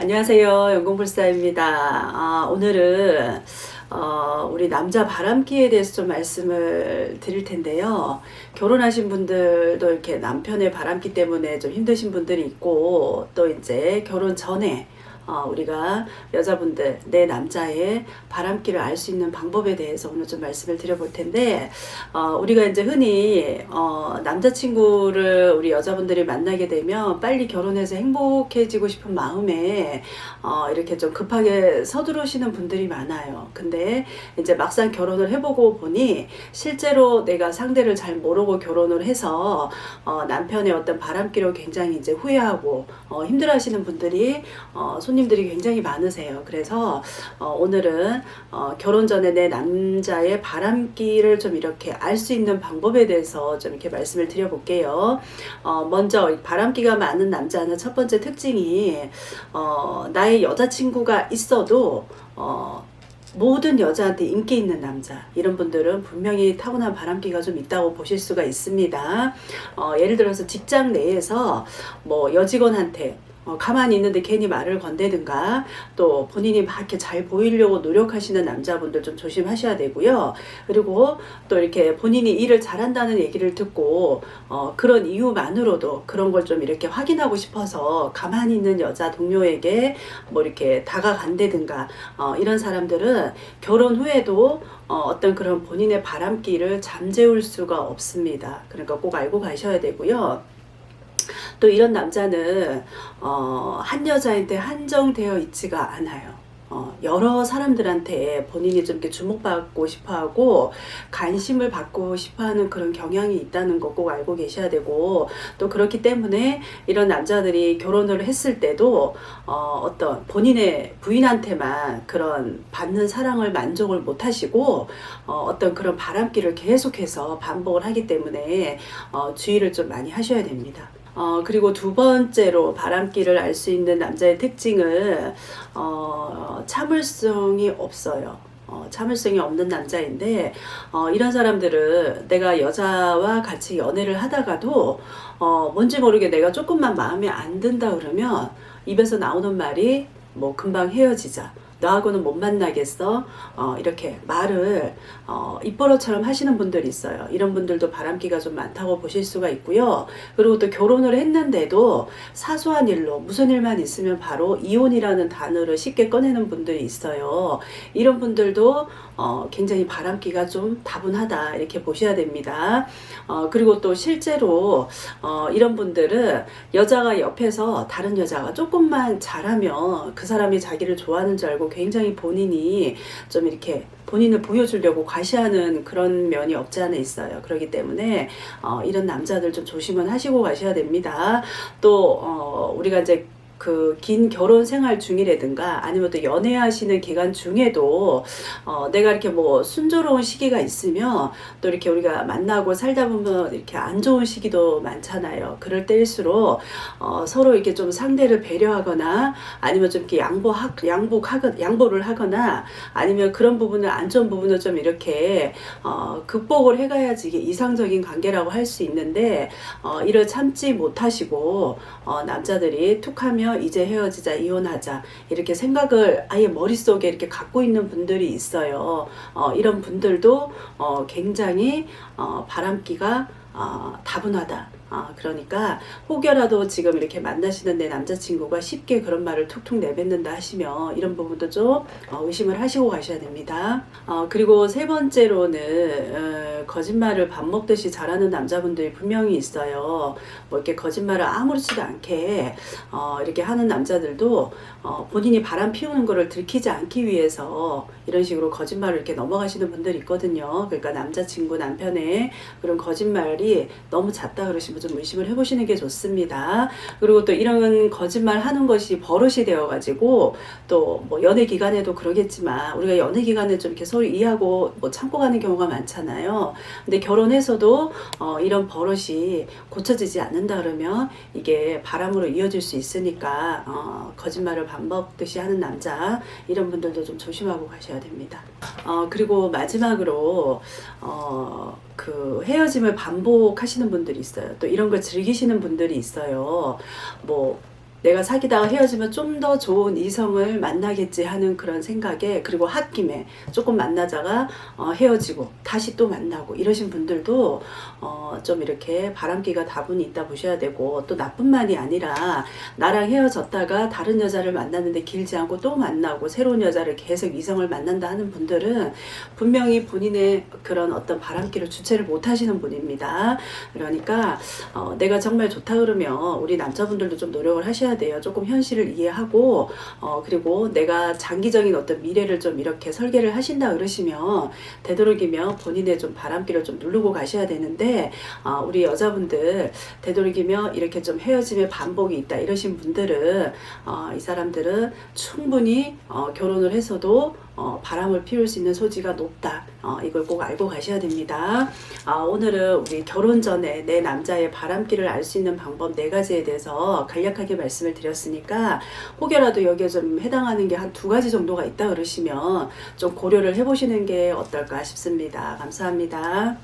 안녕하세요. 연공불사입니다. 오늘은 우리 남자 바람기에 대해서 좀 말씀을 드릴 텐데요. 결혼하신 분들도 이렇게 남편의 바람기 때문에 좀 힘드신 분들이 있고, 또 이제 결혼 전에 우리가 여자분들 내 남자의 바람기를 알 수 있는 방법에 대해서 오늘 좀 말씀을 드려볼 텐데, 우리가 이제 흔히 남자친구를 우리 여자분들이 만나게 되면 빨리 결혼해서 행복해지고 싶은 마음에 이렇게 좀 급하게 서두르시는 분들이 많아요. 근데 이제 막상 결혼을 해보고 보니 실제로 내가 상대를 잘 모르고 결혼을 해서 남편의 어떤 바람기로 굉장히 이제 후회하고 힘들어하시는 분들이 손님들이 굉장히 많으세요. 그래서 오늘은 결혼 전에 내 남자의 바람기를 좀 이렇게 알 수 있는 방법에 대해서 좀 이렇게 말씀을 드려볼게요. 먼저 바람기가 많은 남자는 첫 번째 특징이 나의 여자친구가 있어도 모든 여자한테 인기 있는 남자, 이런 분들은 분명히 타고난 바람기가 좀 있다고 보실 수가 있습니다. 예를 들어서 직장 내에서 뭐 여직원한테 가만히 있는데 괜히 말을 건네든가, 또 본인이 막 이렇게 잘 보이려고 노력하시는 남자분들 좀 조심하셔야 되고요. 그리고 또 이렇게 본인이 일을 잘한다는 얘기를 듣고 그런 이유만으로도 그런 걸 좀 이렇게 확인하고 싶어서 가만히 있는 여자 동료에게 뭐 이렇게 다가간다든가, 이런 사람들은 결혼 후에도 어떤 그런 본인의 바람기를 잠재울 수가 없습니다. 그러니까 꼭 알고 가셔야 되고요. 또 이런 남자는 한 여자한테 한정되어 있지가 않아요. 여러 사람들한테 본인이 좀 이렇게 주목받고 싶어하고 관심을 받고 싶어하는 그런 경향이 있다는 거 꼭 알고 계셔야 되고, 또 그렇기 때문에 이런 남자들이 결혼을 했을 때도 어떤 본인의 부인한테만 그런 받는 사랑을 만족을 못 하시고 어떤 그런 바람기를 계속해서 반복을 하기 때문에 주의를 좀 많이 하셔야 됩니다. 그리고 두 번째로 바람기를 알 수 있는 남자의 특징은 참을성이 없어요. 참을성이 없는 남자인데, 이런 사람들은 내가 여자와 같이 연애를 하다가도 뭔지 모르게 내가 조금만 마음에 안 든다 그러면 입에서 나오는 말이 뭐 금방 헤어지자, 너하고는 못 만나겠어, 이렇게 말을 입버릇처럼 하시는 분들이 있어요. 이런 분들도 바람기가 좀 많다고 보실 수가 있고요. 그리고 또 결혼을 했는데도 사소한 일로 무슨 일만 있으면 바로 이혼이라는 단어를 쉽게 꺼내는 분들이 있어요. 이런 분들도 굉장히 바람기가 좀 다분하다, 이렇게 보셔야 됩니다. 그리고 또 실제로 이런 분들은 여자가 옆에서 다른 여자가 조금만 잘하면 그 사람이 자기를 좋아하는 줄 알고 굉장히 본인이 좀 이렇게 본인을 보여주려고 과시하는 그런 면이 없지 않아 있어요. 그렇기 때문에 이런 남자들 좀 조심은 하시고 가셔야 됩니다. 또 우리가 이제 그 긴 결혼 생활 중이라든가 아니면 또 연애하시는 기간 중에도 내가 이렇게 뭐 순조로운 시기가 있으면 또 이렇게 우리가 만나고 살다 보면 이렇게 안 좋은 시기도 많잖아요. 그럴 때일수록 서로 이렇게 좀 상대를 배려하거나 아니면 좀 이렇게 양보를 하거나 아니면 그런 부분을 안 좋은 부분을 좀 이렇게 극복을 해가야지 이게 이상적인 관계라고 할 수 있는데, 이를 참지 못하시고 남자들이 툭하면 이제 헤어지자, 이혼하자, 이렇게 생각을 아예 머릿속에 이렇게 갖고 있는 분들이 있어요. 이런 분들도 굉장히 바람기가 다분하다. 그러니까 혹여라도 지금 이렇게 만나시는 내 남자친구가 쉽게 그런 말을 툭툭 내뱉는다 하시면 이런 부분도 좀 의심을 하시고 가셔야 됩니다. 그리고 세 번째로는 거짓말을 밥 먹듯이 잘하는 남자분들이 분명히 있어요. 뭐 이렇게 거짓말을 아무렇지도 않게 이렇게 하는 남자들도 본인이 바람 피우는 거를 들키지 않기 위해서 이런 식으로 거짓말을 이렇게 넘어가시는 분들이 있거든요. 그러니까 남자친구, 남편의 그런 거짓말이 너무 잦다 그러시면 좀 의심을 해보시는 게 좋습니다. 그리고 또 이런 거짓말 하는 것이 버릇이 되어가지고 또 뭐 연애 기간에도 그러겠지만 우리가 연애 기간에 좀 이렇게 서로 이해하고 뭐 참고 가는 경우가 많잖아요. 근데 결혼해서도 이런 버릇이 고쳐지지 않는다 그러면 이게 바람으로 이어질 수 있으니까 거짓말을 밥 먹듯이 하는 남자, 이런 분들도 좀 조심하고 가셔야 됩니다. 그리고 마지막으로 그 헤어짐을 반복하시는 분들이 있어요. 또 이런 걸 즐기시는 분들이 있어요. 뭐 내가 사귀다가 헤어지면 좀 더 좋은 이성을 만나겠지 하는 그런 생각에, 그리고 홧김에 조금 만나다가 헤어지고 다시 또 만나고 이러신 분들도 좀 이렇게 바람기가 다분히 있다 보셔야 되고, 또 나뿐만이 아니라 나랑 헤어졌다가 다른 여자를 만났는데 길지 않고 또 만나고 새로운 여자를 계속 이성을 만난다 하는 분들은 분명히 본인의 그런 어떤 바람기를 주체를 못 하시는 분입니다. 그러니까 내가 정말 좋다 그러면 우리 남자분들도 좀 노력을 하셔야 돼요. 조금 현실을 이해하고 그리고 내가 장기적인 어떤 미래를 좀 이렇게 설계를 하신다 그러시면 되도록이면 본인의 좀 바람기를 좀 누르고 가셔야 되는데, 우리 여자분들 되도록이면 이렇게 좀 헤어짐의 반복이 있다 이러신 분들은 이 사람들은 충분히 결혼을 해서도 바람을 피울 수 있는 소지가 높다. 이걸 꼭 알고 가셔야 됩니다. 오늘은 우리 결혼 전에 내 남자의 바람기를 알 수 있는 방법 4가지에 대해서 간략하게 말씀을 드렸으니까, 혹여라도 여기에 좀 해당하는 게 한 2가지 정도가 있다 그러시면 좀 고려를 해보시는 게 어떨까 싶습니다. 감사합니다.